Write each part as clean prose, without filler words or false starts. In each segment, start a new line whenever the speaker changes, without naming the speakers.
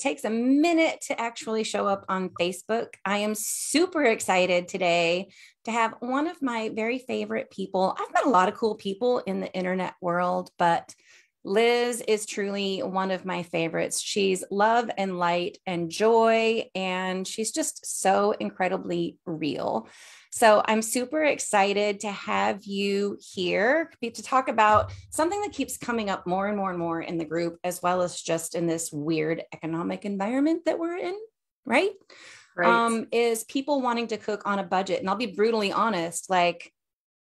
takes a minute to actually show up on Facebook. I am super excited today to have one of my very favorite people. I've met a lot of cool people in the internet world, but Liz is truly one of my favorites. She's love and light and joy, and she's just so incredibly real. So I'm super excited to have you here to talk about something that keeps coming up more and more and more in the group, as well as just in this weird economic environment that we're in, right?
Right.
Is people wanting to cook on a budget. And I'll be brutally honest, like,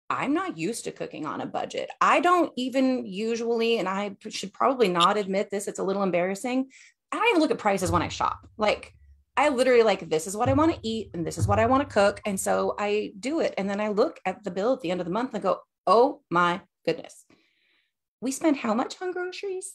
I'm not used to cooking on a budget. I don't even usually, and I should probably not admit this, it's a little embarrassing. I don't even look at prices when I shop. Like, I literally like, this is what I want to eat and this is what I want to cook. And so I do it. And then I look at the bill at the end of the month and go, oh my goodness, we spend how much on groceries?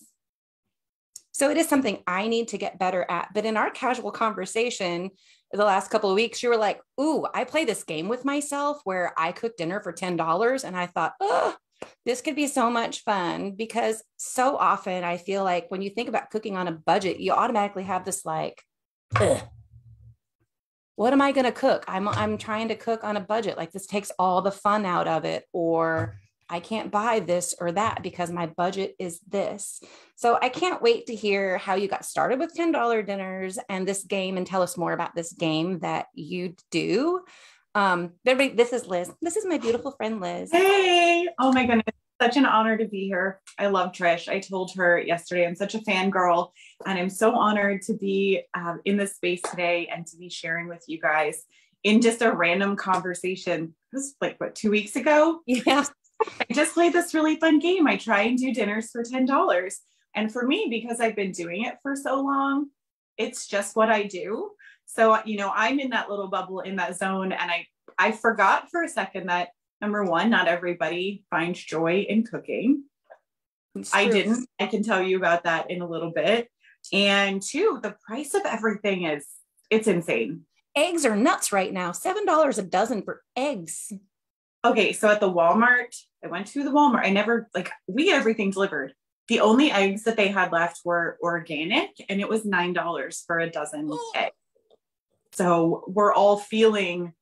So it is something I need to get better at. But in our casual conversation the last couple of weeks, you were like, ooh, I play this game with myself where I cook dinner for $10. And I thought, oh, this could be so much fun, because so often I feel like when you think about cooking on a budget, you automatically have this like, ugh, what am I going to cook? I'm trying to cook on a budget. Like, this takes all the fun out of it, or I can't buy this or that because my budget is this. So I can't wait to hear how you got started with $10 dinners and this game, and tell us more about this game that you do. Everybody, this is Liz. This is my beautiful friend, Liz.
Hey, oh my goodness. Such an honor to be here. I love Trish. I told her yesterday, I'm such a fangirl, and I'm so honored to be in this space today and to be sharing with you guys in just a random conversation. It was like, what, 2 weeks ago?
Yeah.
I just played this really fun game. I try and do dinners for $10. And for me, because I've been doing it for so long, it's just what I do. So, I'm in that little bubble, in that zone. And I forgot for a second that, number one, not everybody finds joy in cooking. I didn't. I can tell you about that in a little bit. And two, the price of everything it's insane.
Eggs are nuts right now. $7 a dozen for eggs.
Okay, so at the Walmart, I went to the Walmart. We get everything delivered. The only eggs that they had left were organic, and it was $9 for a dozen eggs. So we're all feeling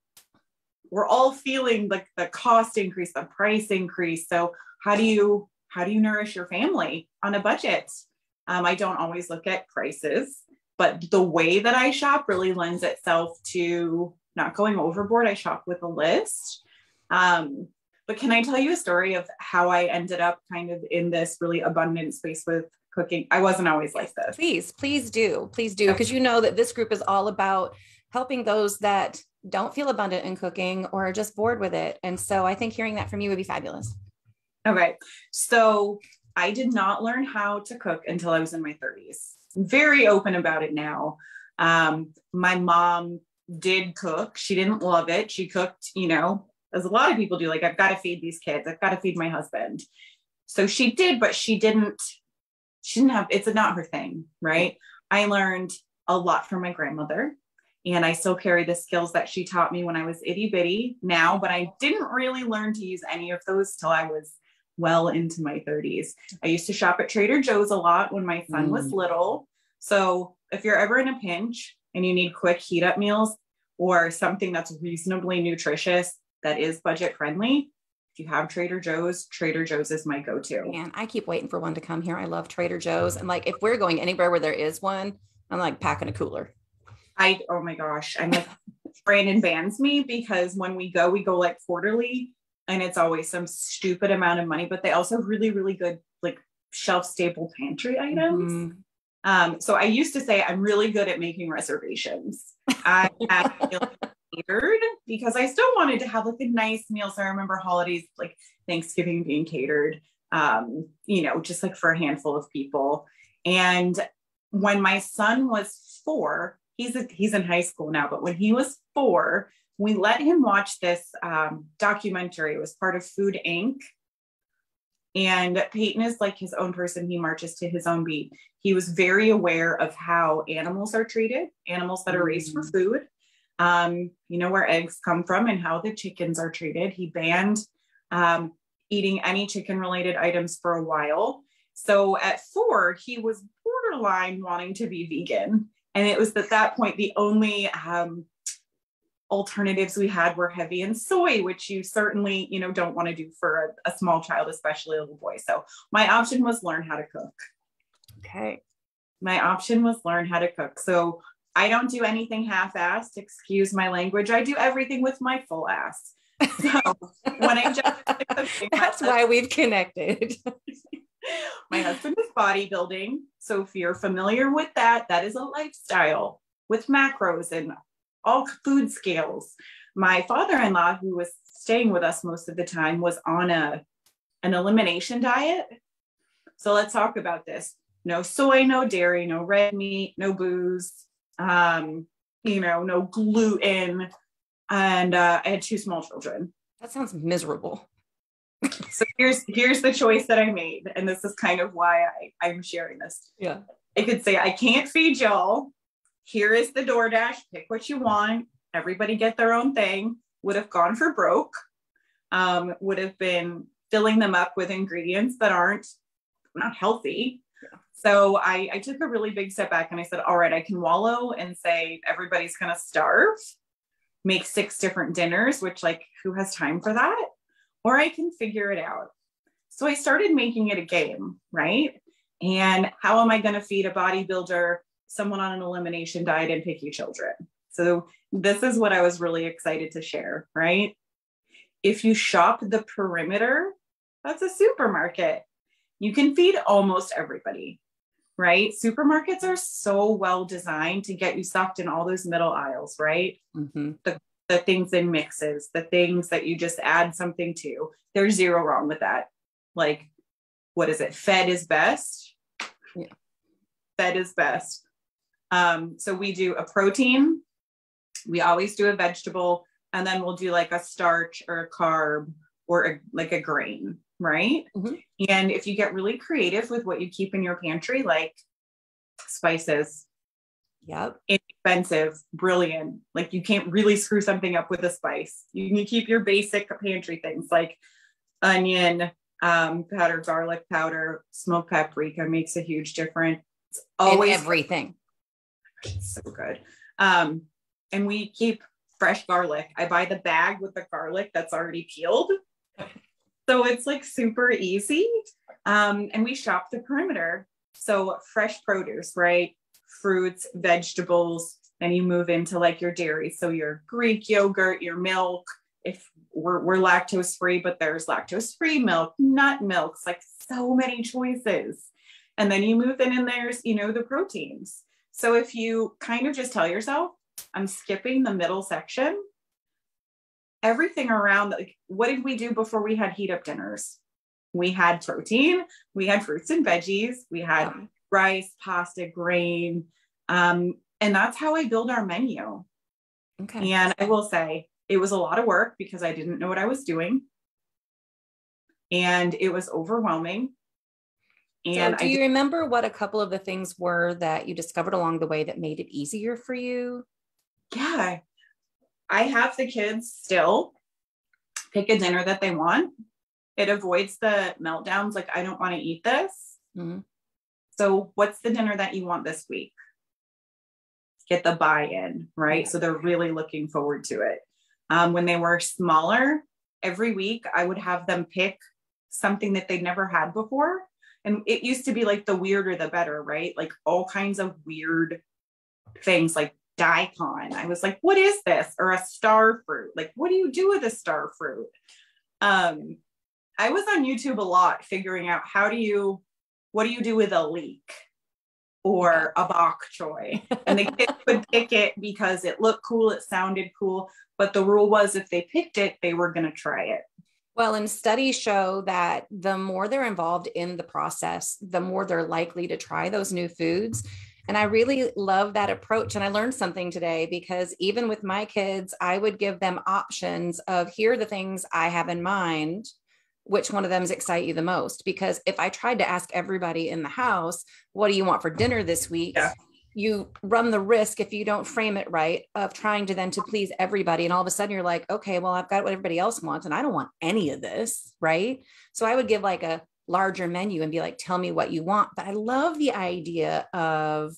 like the cost increase, the price increase. So how do you nourish your family on a budget? I don't always look at prices, but the way that I shop really lends itself to not going overboard. I shop with a list. But can I tell you a story of how I ended up kind of in this really abundant space with cooking? I wasn't always like this.
Please do. Because you know that this group is all about helping those that don't feel abundant in cooking or are just bored with it. And so I think hearing that from you would be fabulous.
Okay. So I did not learn how to cook until I was in my 30s. I'm very open about it now. My mom did cook. She didn't love it. She cooked, as a lot of people do, like, I've got to feed these kids. I've got to feed my husband. So she did, but she didn't have, it's not her thing. Right. I learned a lot from my grandmother, and I still carry the skills that she taught me when I was itty bitty now, but I didn't really learn to use any of those till I was well into my 30s. I used to shop at Trader Joe's a lot when my son was little. So if you're ever in a pinch and you need quick heat up meals or something that's reasonably nutritious, that is budget friendly, if you have Trader Joe's is my go-to.
Man, I keep waiting for one to come here. I love Trader Joe's. And like, if we're going anywhere where there is one, I'm like packing a cooler.
Oh my gosh. I'm like, Brandon bans me because when we go like quarterly, and it's always some stupid amount of money, but they also have really, really good, like, shelf stable pantry items. Mm-hmm. So I used to say I'm really good at making reservations. I have catered because I still wanted to have like a nice meal. So I remember holidays like Thanksgiving being catered, just like for a handful of people. And when my son was 4, he's in high school now, but when he was 4, we let him watch this documentary. It was part of Food Inc. And Peyton is like his own person. He marches to his own beat. He was very aware of how animals are treated, animals that are raised for food, where eggs come from and how the chickens are treated. He banned eating any chicken related items for a while. So at 4, he was borderline wanting to be vegan. And it was at that point, the only alternatives we had were heavy in soy, which you certainly, don't want to do for a small child, especially a little boy. So my option was learn how to cook.
Okay.
My option was learn how to cook. So I don't do anything half-assed, excuse my language. I do everything with my full ass. So when I jumped into cooking,
that's why we've connected.
My husband is bodybuilding. So if you're familiar with that, that is a lifestyle with macros and all food scales. My father-in-law, who was staying with us most of the time, was on an elimination diet. So let's talk about this. No soy, no dairy, no red meat, no booze, no gluten. And I had 2 small children.
That sounds miserable.
So here's the choice that I made. And this is kind of why I'm sharing this.
Yeah.
I could say, I can't feed y'all. Here is the DoorDash. Pick what you want. Everybody get their own thing. Would have gone for broke. Would have been filling them up with ingredients that aren't not healthy. Yeah. So I took a really big step back and I said, all right, I can wallow and say everybody's going to starve, make 6 different dinners, which who has time for that? Or I can figure it out. So I started making it a game, right? And how am I going to feed a bodybuilder, someone on an elimination diet, and picky children? So this is what I was really excited to share, right? If you shop the perimeter, that's a supermarket. You can feed almost everybody, right? Supermarkets are so well designed to get you sucked in all those middle aisles, right? Mm-hmm. The things in mixes, the things that you just add something to. There's zero wrong with that. What is it? Fed is best. Yeah. Fed is best. So we do a protein. We always do a vegetable, and then we'll do a starch or a carb or a grain, right? Mm-hmm. And if you get really creative with what you keep in your pantry, like spices,
yep,
inexpensive, brilliant. You can't really screw something up with a spice. You can keep your basic pantry things like onion powder, garlic powder, smoked paprika makes a huge difference. It's always
in everything.
So good. And we keep fresh garlic. I buy the bag with the garlic that's already peeled. So it's super easy. And we shop the perimeter. So fresh produce, right? Fruits, vegetables, and you move into your dairy. So your Greek yogurt, your milk, if we're lactose free, but there's lactose free milk, nut milks, so many choices. And then you move in and there's, the proteins. So if you kind of just tell yourself, I'm skipping the middle section, everything around, what did we do before we had heat up dinners? We had protein, we had fruits and veggies, we had rice, pasta, grain. And that's how I build our menu. Okay. And I will say it was a lot of work because I didn't know what I was doing. And it was overwhelming. And
so do you remember what a couple of the things were that you discovered along the way that made it easier for you?
Yeah. I have the kids still pick a dinner that they want. It avoids the meltdowns. I don't want to eat this. Mm-hmm. So what's the dinner that you want this week? Get the buy-in, right? Yeah. So they're really looking forward to it. When they were smaller, every week I would have them pick something that they'd never had before. And it used to be the weirder, the better, right? All kinds of weird things like daikon. I was like, what is this? Or a star fruit. What do you do with a star fruit? I was on YouTube a lot figuring out what do you do with a leek or a bok choy? And the kids would pick it because it looked cool, it sounded cool. But the rule was if they picked it, they were going to try it.
Well, and studies show that the more they're involved in the process, the more they're likely to try those new foods. And I really love that approach. And I learned something today because even with my kids, I would give them options of here are the things I have in mind. Which one of them excite you the most? Because if I tried to ask everybody in the house, what do you want for dinner this week? Yeah. You run the risk if you don't frame it right of trying to please everybody. And all of a sudden you're like, okay, well, I've got what everybody else wants and I don't want any of this. Right. So I would give a larger menu and be like, tell me what you want. But I love the idea of,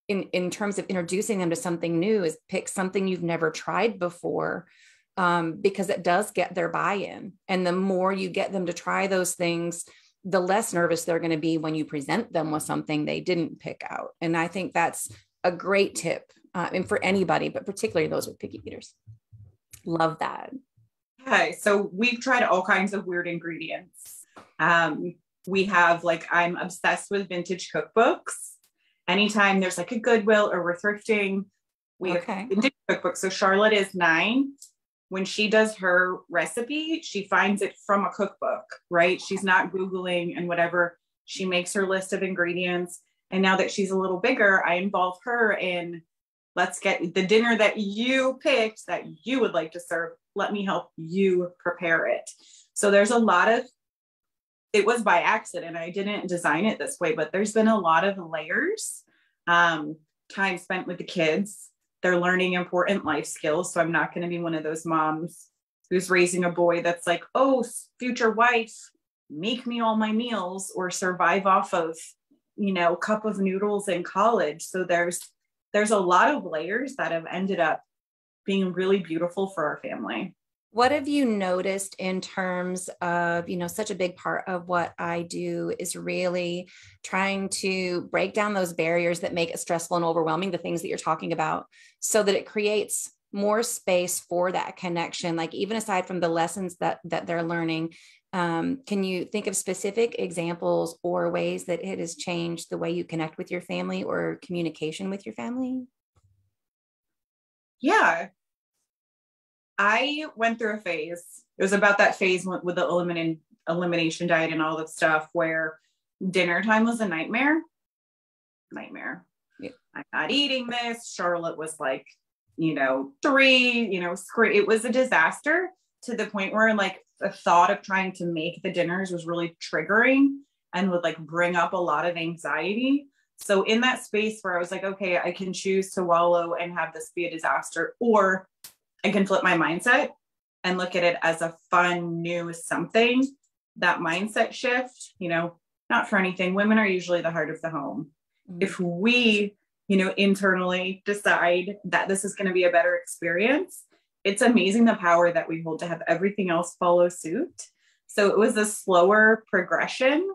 in terms of introducing them to something new, is pick something you've never tried before, because it does get their buy-in. And the more you get them to try those things, the less nervous they're going to be when you present them with something they didn't pick out. And I think that's a great tip, and for anybody, but particularly those with picky eaters. Love that.
Okay, so we've tried all kinds of weird ingredients. We have, like, I'm obsessed with vintage cookbooks. Anytime there's like a Goodwill or we're thrifting, we have vintage cookbooks. So Charlotte is 9. When she does her recipe, she finds it from a cookbook, right? She's not Googling and whatever. She makes her list of ingredients. And now that she's a little bigger, I involve her in, let's get the dinner that you picked that you would like to serve. Let me help you prepare it. So there's a lot of, it was by accident. I didn't design it this way, but there's been a lot of layers, time spent with the kids. They're learning important life skills. So I'm not going to be one of those moms who's raising a boy that's like, oh, future wife, make me all my meals or survive off of, a cup of noodles in college. So there's a lot of layers that have ended up being really beautiful for our family.
What have you noticed in terms of, such a big part of what I do is really trying to break down those barriers that make it stressful and overwhelming, the things that you're talking about, so that it creates more space for that connection? Like, even aside from the lessons that they're learning, can you think of specific examples or ways that it has changed the way you connect with your family or communication with your family?
Yeah. I went through a phase. It was about that phase with the elimination diet and all that stuff, where dinner time was a nightmare. Yeah. I'm not eating this. Charlotte was like, 3, it was a disaster, to the point where, like, the thought of trying to make the dinners was really triggering and would, like, bring up a lot of anxiety. So in that space where I was like, okay, I can choose to wallow and have this be a disaster, or I can flip my mindset and look at it as a fun, new something. That mindset shift, not for anything. Women are usually the heart of the home. Mm-hmm. If we, internally decide that this is going to be a better experience, it's amazing the power that we hold to have everything else follow suit. So it was a slower progression,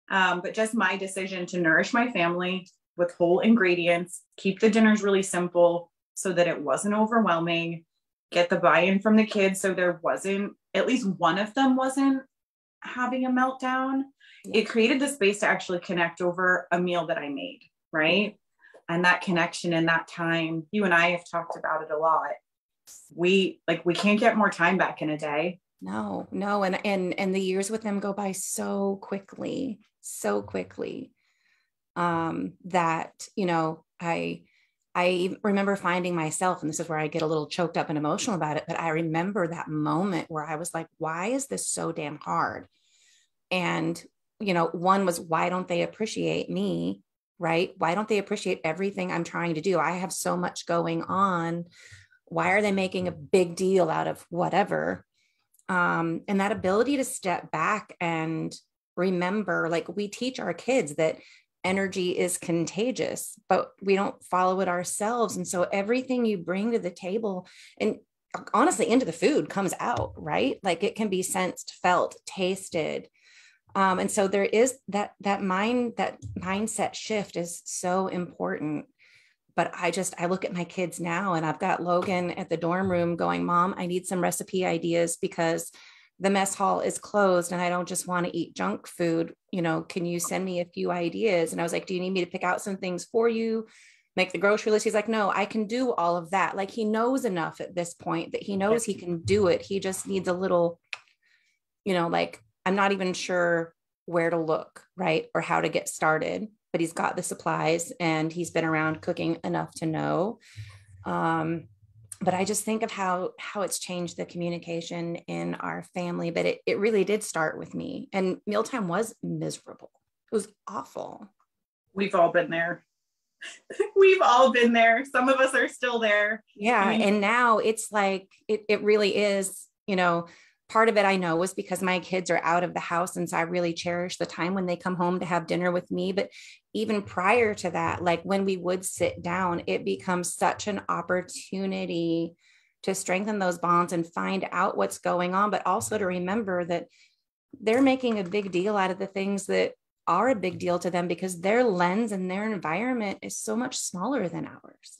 but just my decision to nourish my family with whole ingredients, keep the dinners really simple so that it wasn't overwhelming, get the buy-in from the kids so there wasn't, at least one of them wasn't having a meltdown. Yeah. It created the space to actually connect over a meal that I made, right? And that connection and that time, you and I have talked about it a lot. We can't get more time back in a day.
No. And the years with them go by so quickly, that, I remember finding myself, and this is where I get a little choked up and emotional about it, but I remember that moment where I was like, why is this so damn hard? And, one was, why don't they appreciate me? Right? Why don't they appreciate everything I'm trying to do? I have so much going on. Why are they making a big deal out of whatever? And that ability to step back and remember, like, we teach our kids that energy is contagious, but we don't follow it ourselves. And so everything you bring to the table, and honestly into the food, comes out, right? Like, it can be sensed, felt, tasted. And so there is that mindset shift is so important. But I look at my kids now, and I've got Logan at the dorm room going, Mom, I need some recipe ideas because the mess hall is closed and I don't just want to eat junk food. Can you send me a few ideas? And I was like, do you need me to pick out some things for you? Make the grocery list? He's like, no, I can do all of that. Like, he knows enough at this point that he knows he can do it. He just needs a little, like, I'm not even sure where to look, right? Or how to get started, but he's got the supplies and he's been around cooking enough to know. But I just think of how it's changed the communication in our family, but it really did start with me, and mealtime was miserable. It was awful.
We've all been there. We've all been there. Some of us are still there.
Yeah. And now it's like, it really is, part of it I know was because my kids are out of the house. And so I really cherish the time when they come home to have dinner with me. But even prior to that, like when we would sit down, it becomes such an opportunity to strengthen those bonds and find out what's going on, but also to remember that they're making a big deal out of the things that are a big deal to them because their lens and their environment is so much smaller than ours.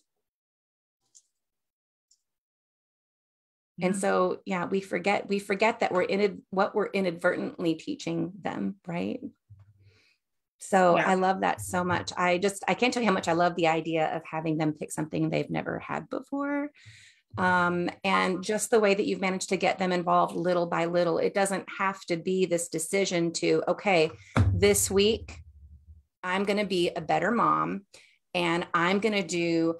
And so, yeah, we forget that what we're inadvertently teaching them. Right. So I love that so much. I can't tell you how much I love the idea of having them pick something they've never had before. And just the way that you've managed to get them involved little by little. It doesn't have to be this decision to, okay, this week, I'm going to be a better mom and I'm going to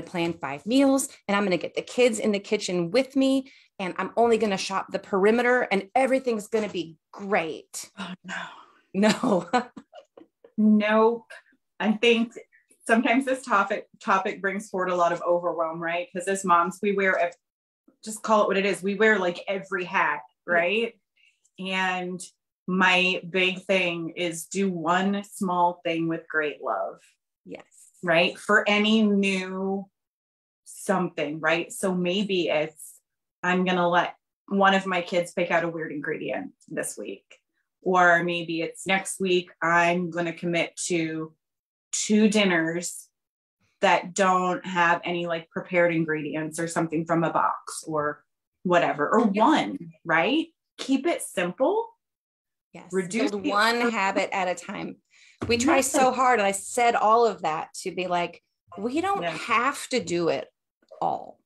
plan 5 meals and I'm going to get the kids in the kitchen with me. And I'm only going to shop the perimeter and everything's going to be great.
Oh,
no.
Nope. I think sometimes this topic brings forward a lot of overwhelm, right? Because as moms, we wear, just call it what it is. We wear like every hat, right? Yeah. And my big thing is do one small thing with great love.
Yes.
Right. For any new something, right? So maybe it's, I'm going to let one of my kids pick out a weird ingredient this week. Or maybe it's next week, I'm going to commit to 2 dinners that don't have any like prepared ingredients or something from a box or whatever, or one, right? Keep it simple.
Yes. Reduce one habit at a time. We try so hard. And I said all of that to be like, we don't have to do it all.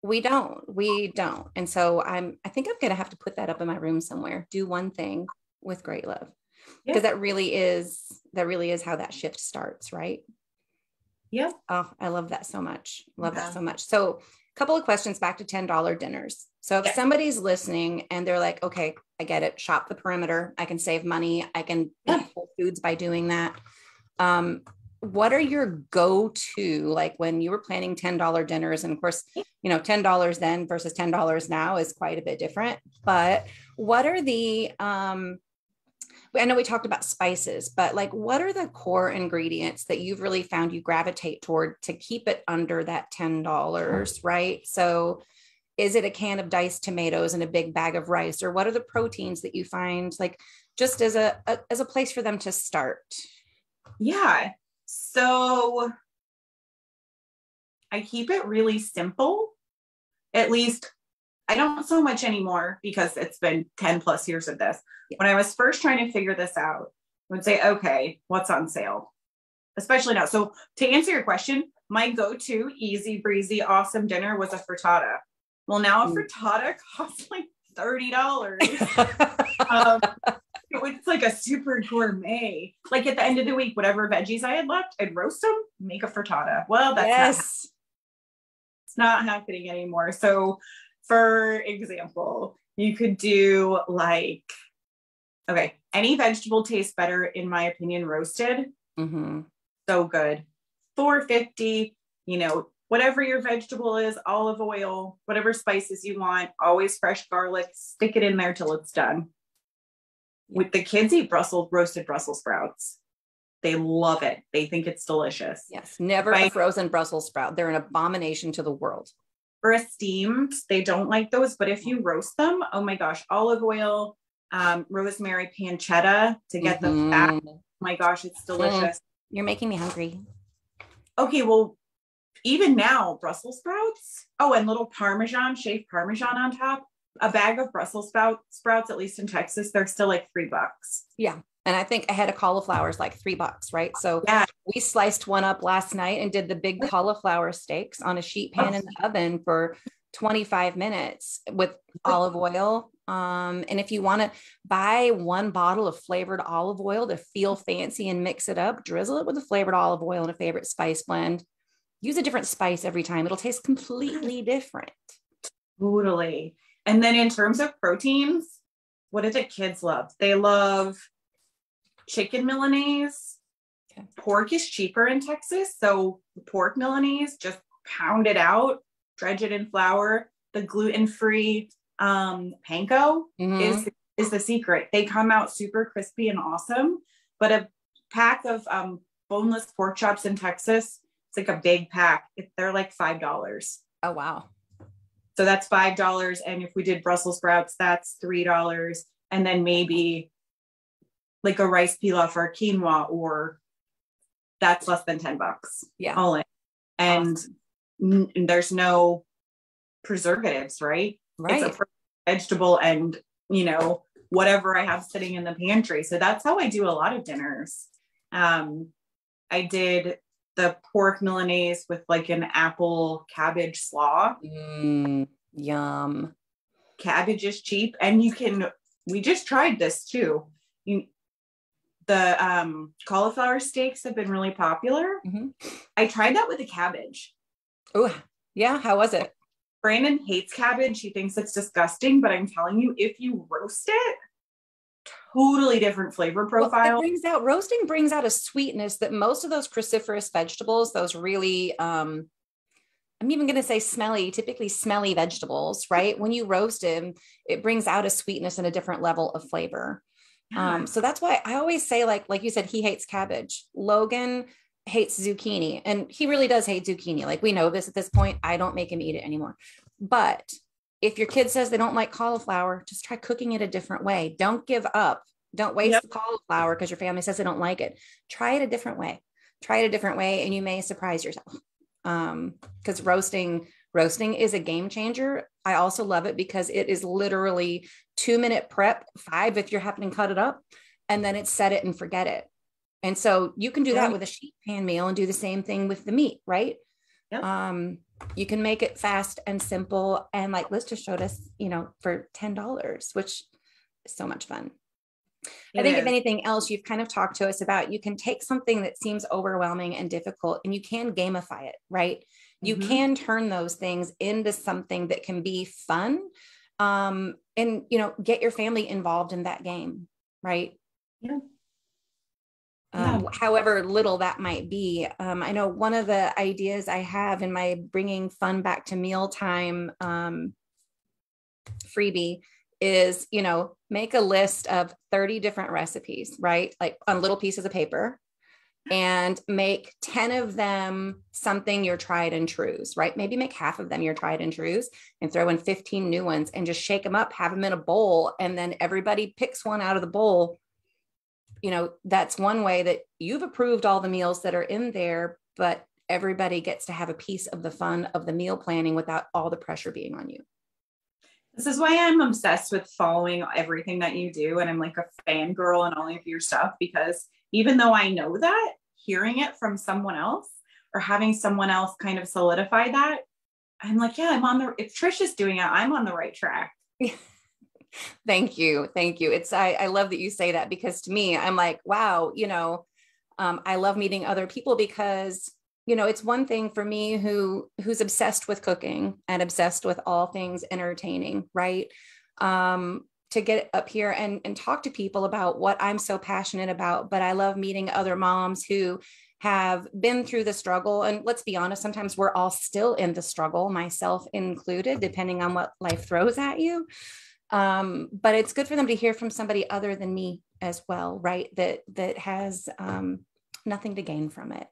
We don't. And so I think I'm going to have to put that up in my room somewhere. Do one thing with great love. Because that really is how that shift starts. Right.
Yeah.
Oh, I love that so much. That so much. So a couple of questions back to $10 dinners. So if somebody's listening and they're like, okay, I get it. Shop the perimeter. I can save money. I can eat whole foods by doing that. What are your go-to, like when you were planning $10 dinners? And of course, $10 then versus $10 now is quite a bit different, but what are I know we talked about spices, but like, what are the core ingredients that you've really found you gravitate toward to keep it under that $10, right? So is it a can of diced tomatoes and a big bag of rice, or what are the proteins that you find like just as a place for them to start?
Yeah. So I keep it really simple. At least I don't so much anymore because it's been 10 plus years of this. Yeah. When I was first trying to figure this out, I would say, okay, what's on sale? Especially now. So to answer your question, my go-to easy breezy, awesome dinner was a frittata. Well, now a frittata costs like $30. It's like a super gourmet. Like at the end of the week, whatever veggies I had left, I'd roast them, make a frittata. Well, that's it's not happening anymore. So for example, you could do like, okay, any vegetable tastes better, in my opinion, roasted. Mm-hmm. So good. $4.50, whatever your vegetable is, olive oil, whatever spices you want, always fresh garlic, stick it in there till it's done. With the kids eat roasted Brussels sprouts. They love it. They think it's delicious.
Yes. Never a frozen Brussels sprout. They're an abomination to the world.
Or steamed. They don't like those, but if you roast them, oh my gosh, olive oil, rosemary, pancetta to get the fat. Oh my gosh, it's delicious.
You're making me hungry.
Okay. Well, even now, Brussels sprouts. Oh, and little shaved Parmesan on top. A bag of Brussels sprouts, at least in Texas, they're still like $3.
Yeah. And I think a head of cauliflower is like $3, right? So we sliced one up last night and did the big cauliflower steaks on a sheet pan in the oven for 25 minutes with olive oil. And if you want to buy one bottle of flavored olive oil to feel fancy and mix it up, drizzle it with a flavored olive oil and a favorite spice blend. Use a different spice every time. It'll taste completely different.
Totally. And then in terms of proteins, what do the kids love? They love chicken Milanese. Okay. Pork is cheaper in Texas. So pork Milanese, just pound it out, dredge it in flour. The gluten-free Panko is the secret. They come out super crispy and awesome, but a pack of boneless pork chops in Texas, it's like a big pack. They're like $5.
Oh, wow.
So that's $5. And if we did Brussels sprouts, that's $3. And then maybe like a rice pilaf or quinoa, or that's less than $10.
Yeah.
All in. And there's no preservatives, right?
Right.
It's a vegetable and, you know, whatever I have sitting in the pantry. So that's how I do a lot of dinners. I did the pork Milanese with like an apple cabbage slaw.
Yum.
Cabbage is cheap, and we just tried this too. The cauliflower steaks have been really popular. Mm-hmm. I tried that with a cabbage.
Oh, yeah. How was it?
Brandon hates cabbage. He thinks it's disgusting, but I'm telling you, if you roast it, totally different flavor profile.
Well, roasting brings out a sweetness that most of those cruciferous vegetables, those really, I'm even going to say typically smelly vegetables, right? When you roast them, it brings out a sweetness and a different level of flavor. Yeah. So that's why I always say, like you said, he hates cabbage. Logan hates zucchini, and he really does hate zucchini. Like, we know this at this point. I don't make him eat it anymore. But if your kid says they don't like cauliflower, just try cooking it a different way. Don't give up. Don't waste the cauliflower because your family says they don't like it. Try it a different way. And you may surprise yourself. Because roasting is a game changer. I also love it because it is literally 2-minute prep, 5 if you're having to cut it up, and then it's set it and forget it. And so you can do that with a sheet pan meal and do the same thing with the meat, right? Yep. You can make it fast and simple. And like Liz just showed us, for $10, which is so much fun. I think if anything else, you've kind of talked to us about, you can take something that seems overwhelming and difficult and you can gamify it, right? You can turn those things into something that can be fun, and, get your family involved in that game, right?
Yeah.
However little that might be. I know one of the ideas I have in my bringing fun back to mealtime freebie is, make a list of 30 different recipes, right? Like on little pieces of paper, and make 10 of them something your tried and trues, right? Maybe make half of them your tried and trues and throw in 15 new ones and just shake them up, have them in a bowl. And then everybody picks one out of the bowl. That's one way that you've approved all the meals that are in there, but everybody gets to have a piece of the fun of the meal planning without all the pressure being on you.
This is why I'm obsessed with following everything that you do. And I'm like a fangirl on all of your stuff, because even though I know that, hearing it from someone else or having someone else kind of solidify that, I'm like, yeah, if Trish is doing it, I'm on the right track.
Thank you. I love that you say that, because to me, I'm like, wow, I love meeting other people because, it's one thing for me who's obsessed with cooking and obsessed with all things entertaining, right? To get up here and talk to people about what I'm so passionate about, but I love meeting other moms who have been through the struggle. And let's be honest, sometimes we're all still in the struggle, myself included, depending on what life throws at you. But it's good for them to hear from somebody other than me as well, right? That has nothing to gain from it.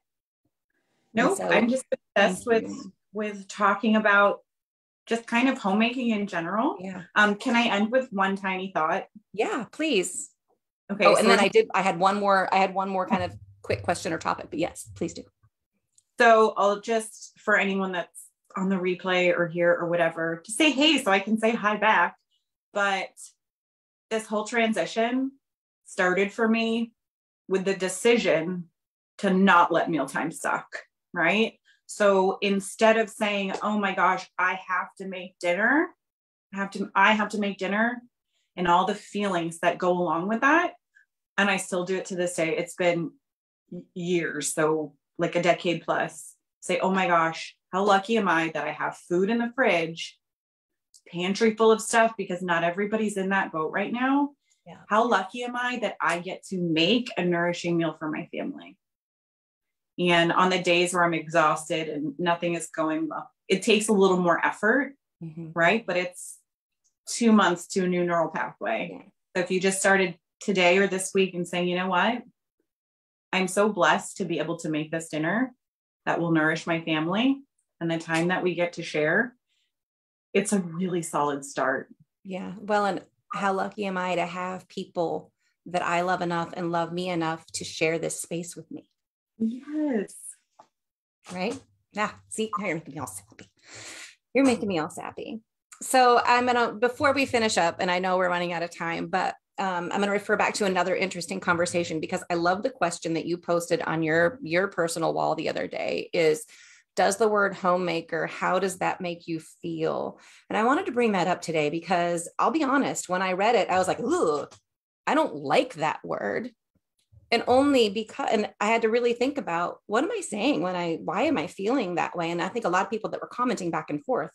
Nope. So, I'm just obsessed with talking about just kind of homemaking in general.
Yeah.
Can I end with one tiny thought?
Yeah, please.
Okay.
Oh, and then I had one more kind of quick question or topic, but yes, please do.
So I'll just, for anyone that's on the replay or here or whatever, to say, hey, so I can say hi back. But this whole transition started for me with the decision to not let mealtime suck, right? So instead of saying, oh my gosh, I have to make dinner, I have to make dinner, and all the feelings that go along with that. And I still do it to this day. It's been years, so like a decade plus. Say, oh my gosh, how lucky am I that I have food in the fridge, pantry full of stuff, because not everybody's in that boat right now.
Yeah.
How lucky am I that I get to make a nourishing meal for my family? And on the days where I'm exhausted and nothing is going well, it takes a little more effort, right? But it's 2 months to a new neural pathway.
Yeah.
So if you just started today or this week and saying, you know what, I'm so blessed to be able to make this dinner that will nourish my family and the time that we get to share, it's a really solid start.
Yeah. Well, and how lucky am I to have people that I love enough and love me enough to share this space with me?
Yes.
Right? Yeah. See, now you're making me all sappy. You're making me all sappy. So I'm going to, before we finish up, and I know we're running out of time, but I'm going to refer back to another interesting conversation, because I love the question that you posted on your personal wall the other day is, does the word homemaker, how does that make you feel? And I wanted to bring that up today because I'll be honest, when I read it, I was like, ooh, I don't like that word. And only because, and I had to really think about, what am I saying why am I feeling that way? And I think a lot of people that were commenting back and forth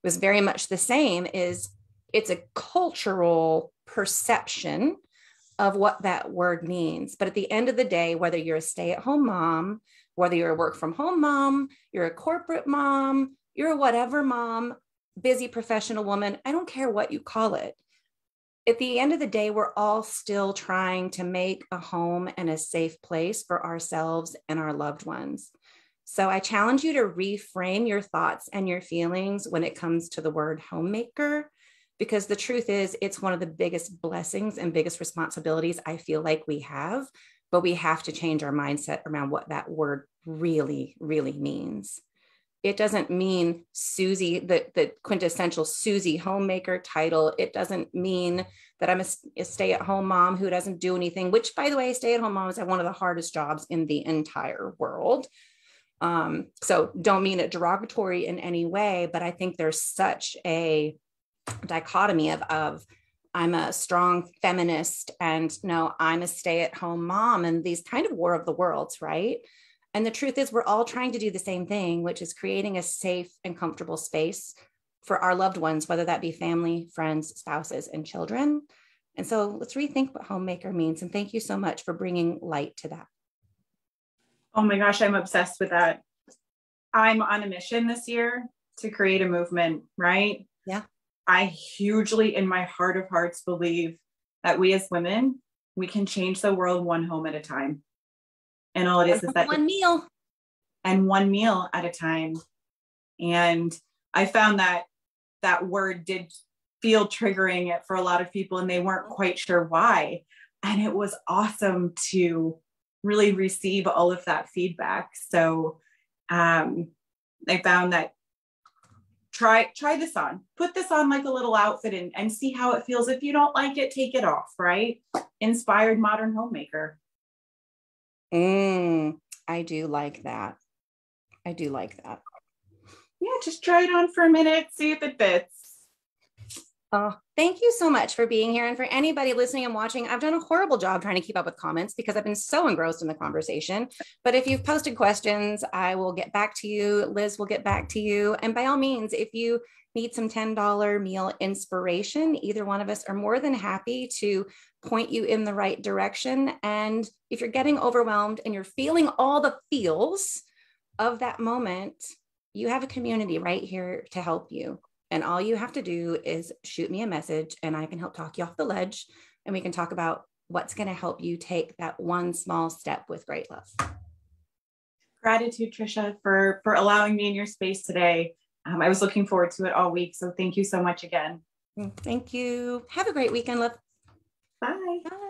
was very much the same, is it's a cultural perception of what that word means. But at the end of the day, whether you're a stay-at-home mom, whether you're a work from home mom, you're a corporate mom, you're a whatever mom, busy professional woman, I don't care what you call it. At the end of the day, we're all still trying to make a home and a safe place for ourselves and our loved ones. So I challenge you to reframe your thoughts and your feelings when it comes to the word homemaker, because the truth is, it's one of the biggest blessings and biggest responsibilities I feel like we have, but we have to change our mindset around what that word really, really means. It doesn't mean Susie, the quintessential Susie homemaker title. It doesn't mean that I'm a stay-at-home mom who doesn't do anything, which, by the way, stay-at-home moms have one of the hardest jobs in the entire world. So don't mean it derogatory in any way, but I think there's such a dichotomy of I'm a strong feminist and no, I'm a stay-at-home mom, and these kind of war of the worlds, right? And the truth is, we're all trying to do the same thing, which is creating a safe and comfortable space for our loved ones, whether that be family, friends, spouses, and children. And so let's rethink what homemaker means. And thank you so much for bringing light to that.
Oh my gosh, I'm obsessed with that. I'm on a mission this year to create a movement, right?
Yeah.
I hugely, in my heart of hearts, believe that we as women, we can change the world one home at a time. And all it is that
one meal
at a time. And I found that that word did feel triggering for a lot of people, and they weren't quite sure why. And it was awesome to really receive all of that feedback. So I found that try this on, put this on like a little outfit and see how it feels. If you don't like it, take it off, right? Inspired modern homemaker.
I do like that.
Yeah, just try it on for a minute, see if it fits.
Oh, thank you so much for being here. And for anybody listening and watching, I've done a horrible job trying to keep up with comments because I've been so engrossed in the conversation. But if you've posted questions, I will get back to you. Liz will get back to you. And by all means, if you need some $10 meal inspiration, either one of us are more than happy to point you in the right direction. And if you're getting overwhelmed and you're feeling all the feels of that moment, you have a community right here to help you. And all you have to do is shoot me a message and I can help talk you off the ledge, and we can talk about what's going to help you take that one small step with great love.
Gratitude, Trisha, for allowing me in your space today. I was looking forward to it all week. So thank you so much again.
Thank you. Have a great weekend, love.
Bye.
Bye.